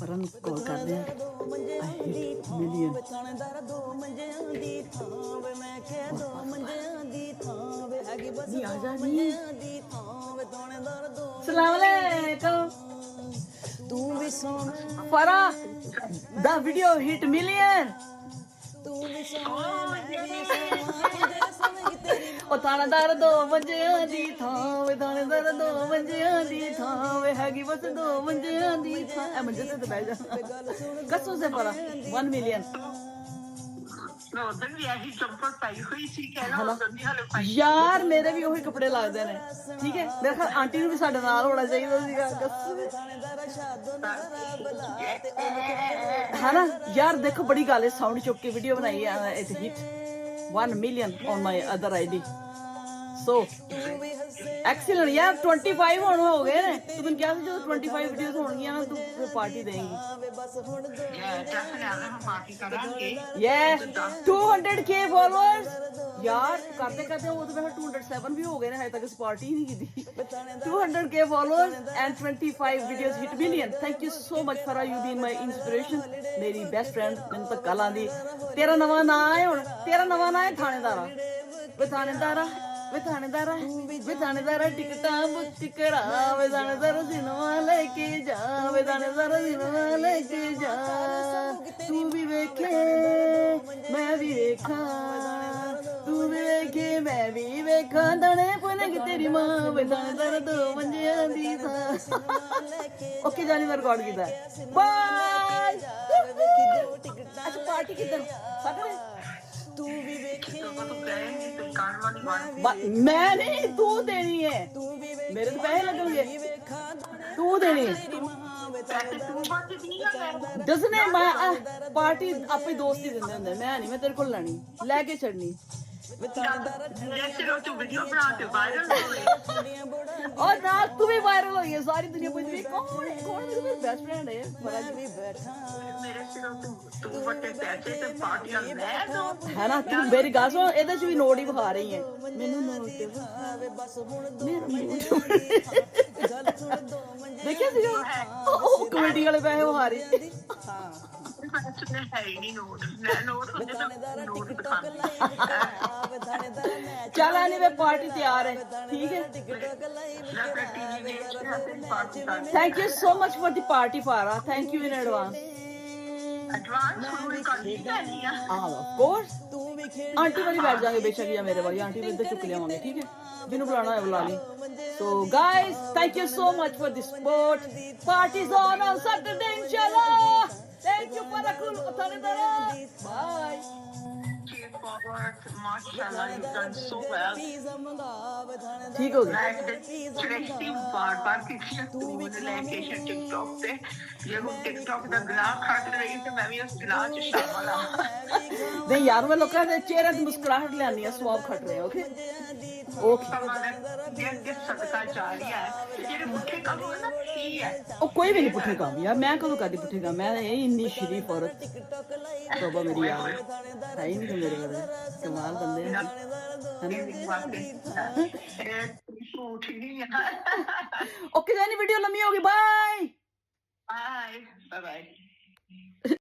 ਫਰਨ ਕਾਲ ਕਰਦੇ ਆ ਮਿਲੀਅਨ ਨਹੀਂ ਆ ਜਾ ਨਹੀਂ ਸਲਾਮ ਅਲੈਕੁਮ ਤੂੰ ਵੀ ਸੋਹਣਾ ਫਰਾ ਦਾ ਵੀਡੀਓ ਹਿੱਟ ਮਿਲੀਅਨ ਤੂੰ ਵੀ ਉਹ ਥਾਣੇਦਾਰ 2 ਮੰਜਿਆਂ ਦੀ ਥਾਂ ਵੇ ਥਾਣੇਦਾਰ 2 ਮੰਜਿਆਂ ਦੀ ਥਾਂ ਵੇ ਹੈਗੀ ਬਸ 2 ਮੰਜਿਆਂ ਦੀ ਥਾਂ ਐ ਮੰਜੇ ਤੇ ਬਹਿ ਜਾ ਕਸਮ ਸੇ ਫਰਾ 1 ਮਿਲੀਅਨ ਯਾਰ ਮੇਰੇ ਵੀ ਉਹੀ ਕੱਪੜੇ ਲੱਗਦੇ ਨੇ ਠੀਕ ਹੈ ਮੇਰੇ ਖਿਆਲ ਆਂਟੀ ਨੂੰ ਵੀ ਸਾਡੇ ਨਾਲ ਹੋਣਾ ਚਾਹੀਦਾ ਸੀਗਾ ਹਨਾ ਯਾਰ ਦੇਖੋ ਬੜੀ ਗੱਲ ਹੈ ਸਾਊਂਡ ਚੁੱਕ ਕੇ ਵੀਡੀਓ ਬਣਾਈ ਹੈ it hit 1 million on my other ID so excellent यार 25 ਹੁਣ ਹੋ ਗਏ ਨੇ ਤੂੰ ਮੈਨੂੰ ਕਿਹਾ ਸੀ ਜਦੋਂ 25 ਵੀਡੀਓਜ਼ ਹੋਣਗੀਆਂ ਨਾ ਤੂੰ ਪਾਰਟੀ ਦੇਂਗੀ ਯੈਸ 200k ਫਾਲੋਅਰਸ ਯਾਰ ਕਰਦੇ ਕਰਦੇ ਉਹ ਤਾਂ 207 ਵੀ ਹੋ ਗਏ ਨੇ ਹਜੇ ਤੱਕ ਅਸੀਂ ਪਾਰਟੀ ਨਹੀਂ ਕੀਤੀ 200k followers and 25 videos hit million thank you so much for you been my inspiration ਮੇਰੀ ਬੈਸਟ ਫਰੈਂਡ ਮੈਨੂੰ ਤਾਂ ਕੱਲ ਆਂਦੀ ਤੇਰਾ ਨਵਾਂ ਨਾਂ ਹੈ ਹੁਣ ਤੇਰਾ ਨਵਾਂ ਨਾਂ ਹੈ ਥਾਣੇਦਾਰਾ ਵੇ ਥਾਣੇਦਾਰਾ ਟਿਕਟਾਂ ਬੁੱਕ ਕਰਾ ਵੇ ਥਾਣੇਦਾਰਾ ਸਿਨੇਮਾ ਲੈ ਕੇ ਜਾ ਵੇ ਥਾਣੇਦਾਰਾ ਸਿਨੇਮਾ ਲੈ ਕੇ ਜਾ ਤੂੰ ਵੀ ਵੇਖੇ ਮੈਂ ਵੀ ਵੇਖਾਂ ਤੂੰ ਵੀ ਵੇਖੇ ਮੈਂ ਵੀ ਵੇਖਾਂ ਦਾਣੇ ਪੁਣੇ ਕਿ ਤੇਰੀ ਮਾਂ ਵੇ ਥਾਣੇਦਾਰਾ 2 ਮੰਜਿਆਂ ਦੀ ਥਾਂ ਓਕੇ ਜਾਨੀ ਮੈਂ ਰਿਕਾਰਡ ਕੀਤਾ ਬਾਏ ਅੱਛਾ ਪਾਰਟੀ ਕਿੱਦਣ ਸਾਡੇ ਤੂੰ ਵੀ ਵੇਖੇ ਮੈਂ ਨਹੀਂ ਤੂੰ ਦੇਣੀ ਹੈ ਮੇਰੇ ਤੋਂ ਪੈਸੇ ਲੱਗਣਗੇ ਤੂੰ ਦੇਣੀ ਹੈ ਦੱਸਨੇ ਮੈਂ ਪਾਰਟੀ ਆਪੇ ਦੋਸਤ ਹੀ ਦਿੰਦੇ ਹੁੰਦੇ ਮੈਂ ਨਹੀਂ ਮੈਂ ਤੇਰੇ ਕੋਲ ਲੈਣੀ ਲੈ ਕੇ ਛੱਡਣੀ और ना तू भी वायरल हो गई सारी दुनिया पूछ रही कौन मेरी बेस्ट फ्रेंड है बड़ा भी बैठा है ना तू मेरी गाल सुन ਇਹਦੇ ਚ ਵੀ ਨੋਟ ਹੀ ਵਿਖਾ ਰਹੀ ਹੈ ਮੈਨੂੰ ਨੋਟ ਵਿਖਾਵੇ ਬਸ ਹੁਣ ਦੇਖਿਆ ਸੀ ਉਹ ਕਮੇਟੀ ਵਾਲੇ ਪੈਸੇ ਉਹ ਹਾਰੀ ਹਾਂ चल आने में पार्टी तैयार है ठीक है thank you so much for the party फारा thank you in advance aunty वाली बैठ जाएंगे बेशक या मेरे वाली आंटी इधर चुक लियावांगे ठीक है जिन्होंने बुलाना है बुला ली so guys thank you so much for the support party's on Saturday inshallah thank you for the cool Thanedara bye माशाल्लाह you've done so well ठीक हो गया बार तू लेके टिकटॉक पे ये वो टिकटॉक ਦਾ ਗਲਾ ਖੱਟ ਰਹੀ ਤੇ ਮੈਂ ਵੀ ਉਸ ਗਲਾ ਚ ਸ਼ਾਮਲ ਆ ਨਹੀਂ ਯਾਰ ਮੈਂ ਲੋਕਾਂ ਦੇ ਚਿਹਰੇ ਤੇ ਮੁਸਕਰਾਹਟ ਲਿਆਨੀ ਆ ਸਵਾਬ ਖੱਟ ਰਹੇ ਓਕੇ ये सदका जारिया है ਜਿਹੜੇ ਪੁੱਠੇ ਕੰਮ ਹੋਣ ਨਾ ਕੀ ਹੈ ਉਹ ਕੋਈ ਵੀ ਨਹੀਂ ਪੁੱਠੇ ਕੰਮ ਯਾਰ ਮੈਂ ਕਦੋਂ ਕਰਦੀ ਪੁੱਠੇ ਕੰਮ ਮੈਂ ਇਹ ਇੰਨੀ ਸ਼ਰੀਫ ਔਰਤ ਤੋਬਾ ਮੇਰੀ ਯਾਰ ਹੈ ਹੀ ਨਹੀਂ ਮੇਰੇ ਕੋਲ ਕਮਾਲ ਬੰਦੇ ਓਕੇ ਜਾਨੀ ਵੀਡੀਓ ਲੰਮੀ ਹੋ ਗਈ ਬਾਏ ਬਾਏ